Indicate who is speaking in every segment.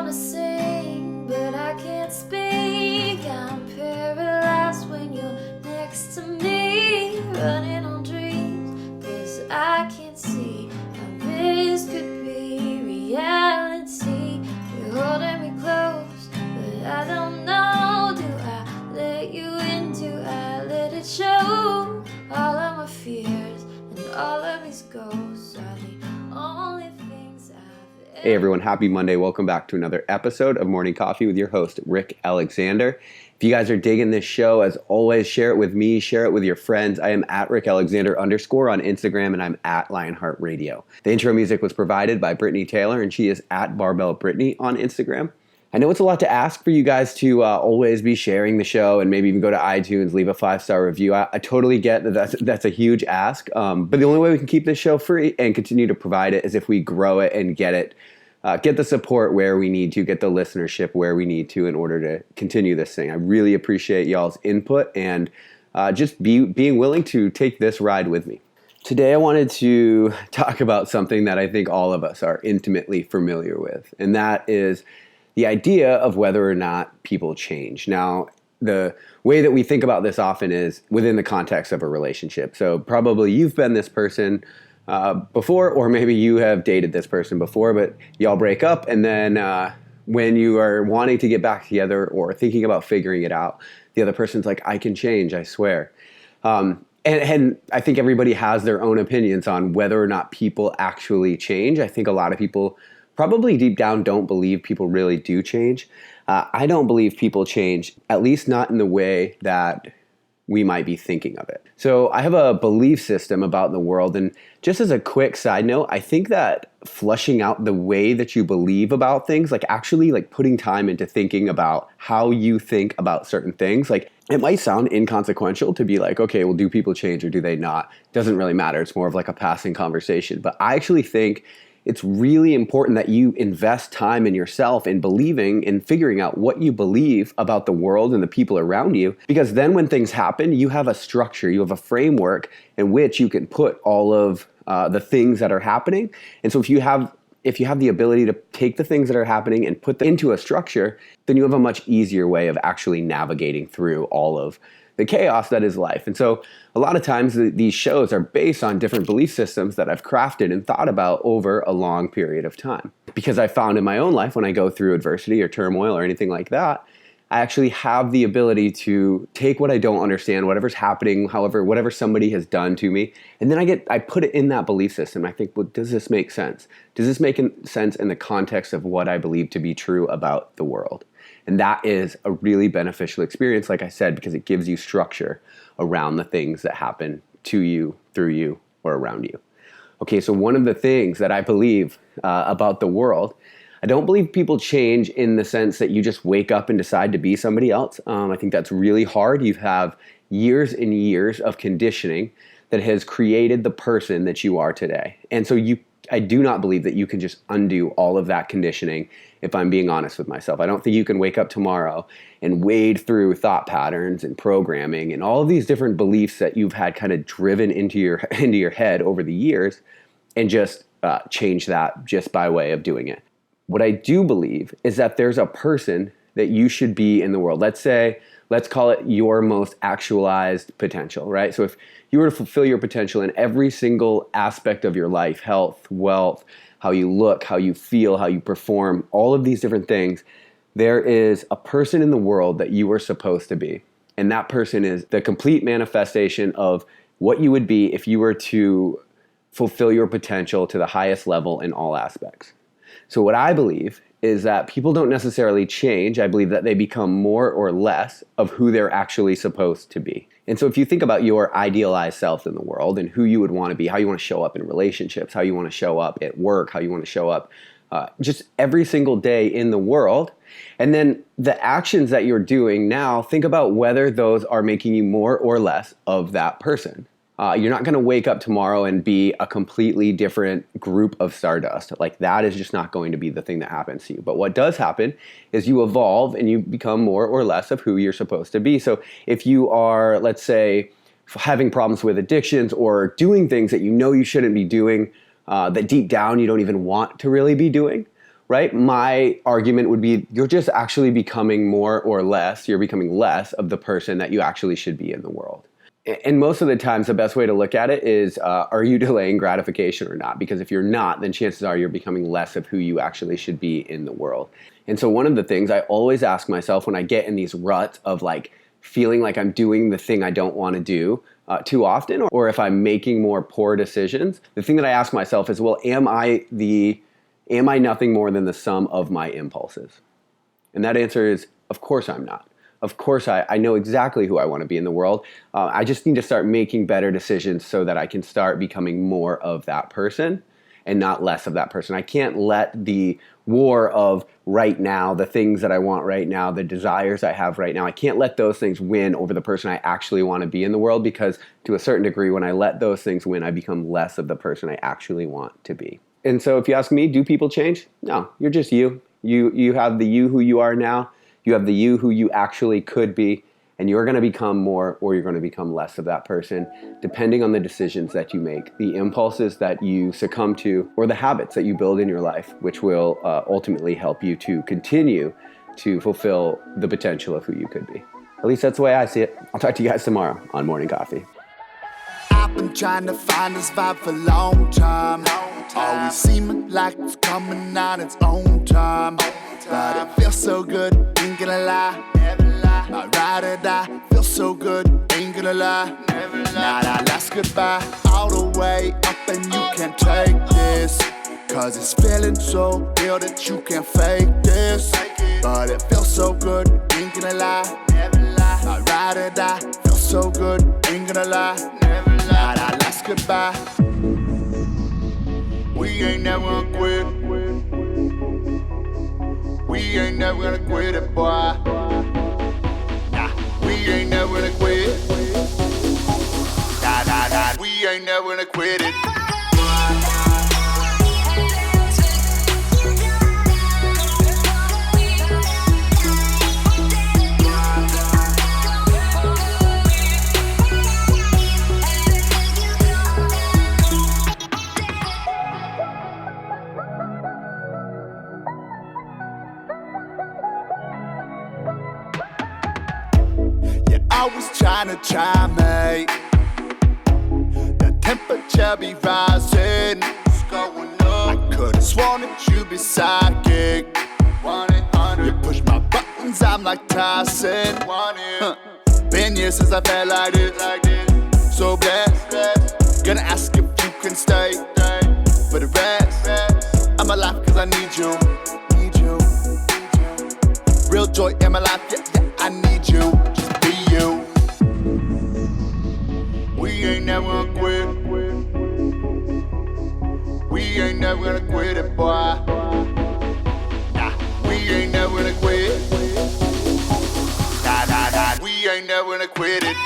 Speaker 1: wanna sing, but I can't speak. I'm paralyzed when you're next to me, running on dreams, 'cause I can't see how this could be reality. You're holding me close, but I don't know. Do I let you in? Do I let it show? All of my fears and all of these ghosts are the only things I've ever.
Speaker 2: Hey everyone, happy Monday. Welcome back to another episode of Morning Coffee with your host, Rick Alexander. If you guys are digging this show, as always, share it with me, share it with your friends. I am at Rick Alexander _ on Instagram, and I'm at Lionheart Radio. The intro music was provided by Brittany Taylor, and she is at Barbell Brittany on Instagram. I know it's a lot to ask for you guys to always be sharing the show and maybe even go to iTunes, leave a 5-star review. I totally get that that's a huge ask, but the only way we can keep this show free and continue to provide it is if we grow it and get the support where we need to, get the listenership where we need to in order to continue this thing. I really appreciate y'all's input and just being willing to take this ride with me. Today I wanted to talk about something that I think all of us are intimately familiar with, and that is the idea of whether or not people change. Now, the way that we think about this often is within the context of a relationship. So probably you've been this person before, or maybe you have dated this person before, but y'all break up, and then when you are wanting to get back together or thinking about figuring it out, the other person's like, I can change, I swear. And I think everybody has their own opinions on whether or not people actually change. I think a lot of people probably deep down don't believe people really do change. I don't believe people change, at least not in the way that we might be thinking of it. So I have a belief system about the world, and just as a quick side note, I think that flushing out the way that you believe about things, like actually like putting time into thinking about how you think about certain things, like it might sound inconsequential to be like, okay, well, do people change or do they not? Doesn't really matter. It's more of like a passing conversation. But I actually think it's really important that you invest time in yourself in believing and figuring out what you believe about the world and the people around you, because then when things happen, you have a structure, you have a framework in which you can put all of the things that are happening. And so if you have the ability to take the things that are happening and put them into a structure, then you have a much easier way of actually navigating through all of the chaos that is life. And so a lot of times these shows are based on different belief systems that I've crafted and thought about over a long period of time. Because I found in my own life, when I go through adversity or turmoil or anything like that, I actually have the ability to take what I don't understand, whatever's happening, whatever somebody has done to me, and then I put it in that belief system. I think, well, does this make sense? Does this make sense in the context of what I believe to be true about the world? And that is a really beneficial experience, like I said, because it gives you structure around the things that happen to you, through you, or around you. Okay, so one of the things that I believe about the world, I don't believe people change in the sense that you just wake up and decide to be somebody else. I think that's really hard. You have years and years of conditioning that has created the person that you are today. And so I do not believe that you can just undo all of that conditioning, if I'm being honest with myself. I don't think you can wake up tomorrow and wade through thought patterns and programming and all of these different beliefs that you've had kind of driven into your head over the years and just change that just by way of doing it. What I do believe is that there's a person that you should be in the world. Let's call it your most actualized potential, right? So if you were to fulfill your potential in every single aspect of your life, health, wealth, how you look, how you feel, how you perform, all of these different things, there is a person in the world that you are supposed to be. And that person is the complete manifestation of what you would be if you were to fulfill your potential to the highest level in all aspects. So what I believe is that people don't necessarily change. I believe that they become more or less of who they're actually supposed to be. And so if you think about your idealized self in the world and who you would want to be, how you want to show up in relationships, how you want to show up at work, how you want to show up just every single day in the world, and then the actions that you're doing now, think about whether those are making you more or less of that person. You're not going to wake up tomorrow and be a completely different group of stardust. Like, that is just not going to be the thing that happens to you. But what does happen is you evolve and you become more or less of who you're supposed to be. So if you are, let's say, having problems with addictions or doing things that you know you shouldn't be doing, that deep down you don't even want to really be doing, right? My argument would be you're just actually becoming you're becoming less of the person that you actually should be in the world. And most of the times, the best way to look at it is, are you delaying gratification or not? Because if you're not, then chances are you're becoming less of who you actually should be in the world. And so one of the things I always ask myself when I get in these ruts of like feeling like I'm doing the thing I don't want to do too often, or if I'm making more poor decisions, the thing that I ask myself is, well, am I nothing more than the sum of my impulses? And that answer is, of course I'm not. Of course, I know exactly who I want to be in the world. I just need to start making better decisions so that I can start becoming more of that person and not less of that person. I can't let the war of right now, the things that I want right now, the desires I have right now, I can't let those things win over the person I actually want to be in the world, because to a certain degree, when I let those things win, I become less of the person I actually want to be. And so if you ask me, do people change? No, you're just you. You have the you who you are now. You have the you who you actually could be, and you're going to become more or you're going to become less of that person, depending on the decisions that you make, the impulses that you succumb to, or the habits that you build in your life, which will ultimately help you to continue to fulfill the potential of who you could be. At least that's the way I see it. I'll talk to you guys tomorrow on Morning Coffee.
Speaker 3: I've been trying to find this vibe for a long time. Always seeming like it's coming on its own time. But it feels so good, ain't gonna lie. My ride or die, feels so good, ain't gonna lie. Now that last goodbye, all the way up and you can't take this. Cause it's feeling so real that you can't fake this. But it feels so good, ain't gonna lie. My ride or die, feels so good, ain't gonna lie. Now that last goodbye, we ain't never gonna quit. We ain't never gonna quit it, boy. Nah, we ain't never gonna quit. Nah, we ain't never gonna quit it. Always trying to mate. The temperature be rising. What's going on? I could've sworn that you be psychic. 1-800. You push my buttons, I'm like Tyson. Been years since I felt like this. So blessed. Gonna ask if you can stay. For the rest, I'm alive cause I need you. Real joy in my life, yeah, I need you. Just be you. We ain't never gonna quit. We ain't never gonna quit it, boy. Nah, we ain't never gonna quit. Nah, we ain't never gonna quit it.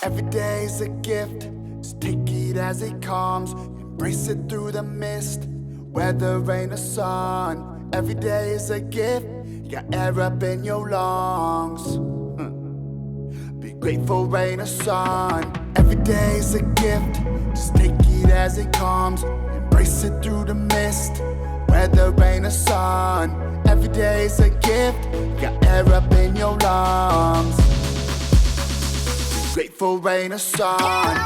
Speaker 3: Every day's a gift, just take it as it comes. Embrace it through the mist, weather, rain or sun. Every day is a gift, you got air up in your lungs. Be grateful, rain or sun. Every day's a gift, just take it as it comes. Embrace it through the mist, weather, rain or sun. Every day's a gift, you got air up in your lungs. Grateful, rain or sun.